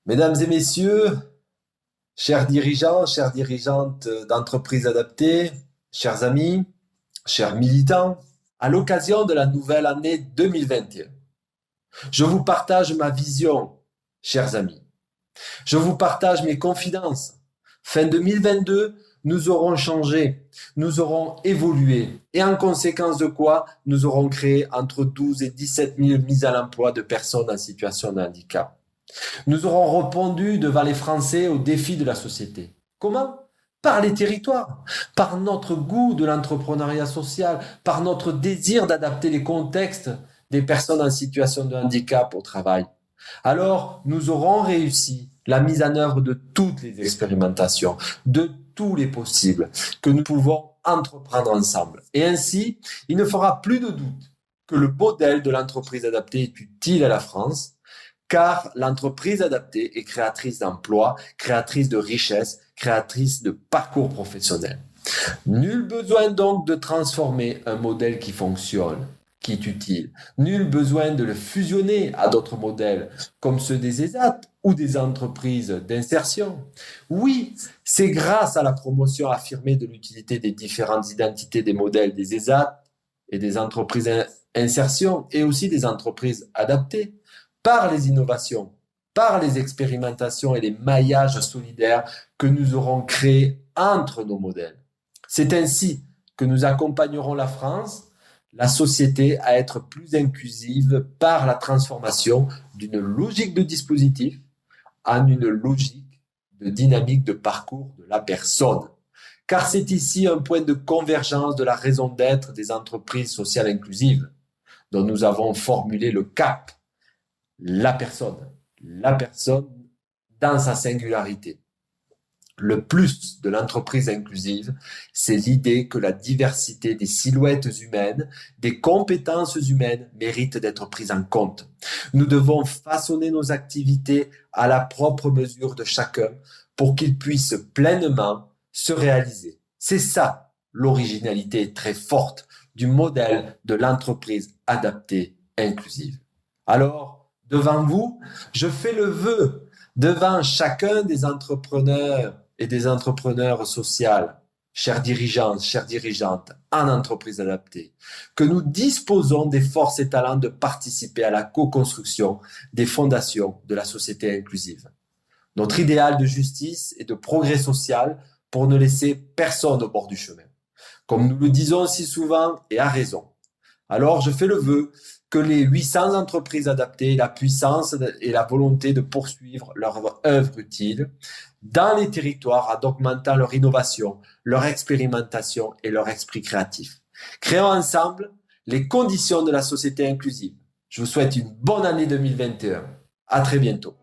Mesdames et messieurs, chers dirigeants, chères dirigeantes d'entreprises adaptées, chers amis, chers militants, à l'occasion de la nouvelle année 2021, je vous partage ma vision, chers amis. Je vous partage mes confidences. Fin 2022, nous aurons changé, nous aurons évolué et en conséquence de quoi nous aurons créé entre 12 et 17 000 mises à l'emploi de personnes en situation de handicap. Nous aurons répondu devant les Français aux défis de la société. Comment? Par les territoires, par notre goût de l'entrepreneuriat social, par notre désir d'adapter les contextes des personnes en situation de handicap au travail. Alors, nous aurons réussi la mise en œuvre de toutes les expérimentations, de tous les possibles que nous pouvons entreprendre ensemble. Et ainsi, il ne fera plus de doute que le modèle de l'entreprise adaptée est utile à la France, car l'entreprise adaptée est créatrice d'emplois, créatrice de richesses, créatrice de parcours professionnels. Nul besoin donc de transformer un modèle qui fonctionne, qui est utile. Nul besoin de le fusionner à d'autres modèles, comme ceux des ESAT ou des entreprises d'insertion. Oui, c'est grâce à la promotion affirmée de l'utilité des différentes identités des modèles des ESAT et des entreprises d'insertion et aussi des entreprises adaptées, par les innovations, par les expérimentations et les maillages solidaires que nous aurons créés entre nos modèles. C'est ainsi que nous accompagnerons la France, la société, à être plus inclusive par la transformation d'une logique de dispositif en une logique de dynamique de parcours de la personne. Car c'est ici un point de convergence de la raison d'être des entreprises sociales inclusives, dont nous avons formulé le cap. La personne dans sa singularité. Le plus de l'entreprise inclusive, c'est l'idée que la diversité des silhouettes humaines, des compétences humaines mérite d'être prise en compte. Nous devons façonner nos activités à la propre mesure de chacun pour qu'il puisse pleinement se réaliser. C'est ça l'originalité très forte du modèle de l'entreprise adaptée inclusive. Alors, devant vous, je fais le vœu devant chacun des entrepreneurs et des entrepreneurs sociales, chers dirigeants, chères dirigeantes, en entreprise adaptée, que nous disposons des forces et talents de participer à la co-construction des fondations de la société inclusive. Notre idéal de justice et de progrès social pour ne laisser personne au bord du chemin. Comme nous le disons si souvent et à raison. Alors, je fais le vœu que les 800 entreprises adaptées aient la puissance et la volonté de poursuivre leur œuvre utile dans les territoires en augmentant leur innovation, leur expérimentation et leur esprit créatif. Créons ensemble les conditions de la société inclusive. Je vous souhaite une bonne année 2021. À très bientôt.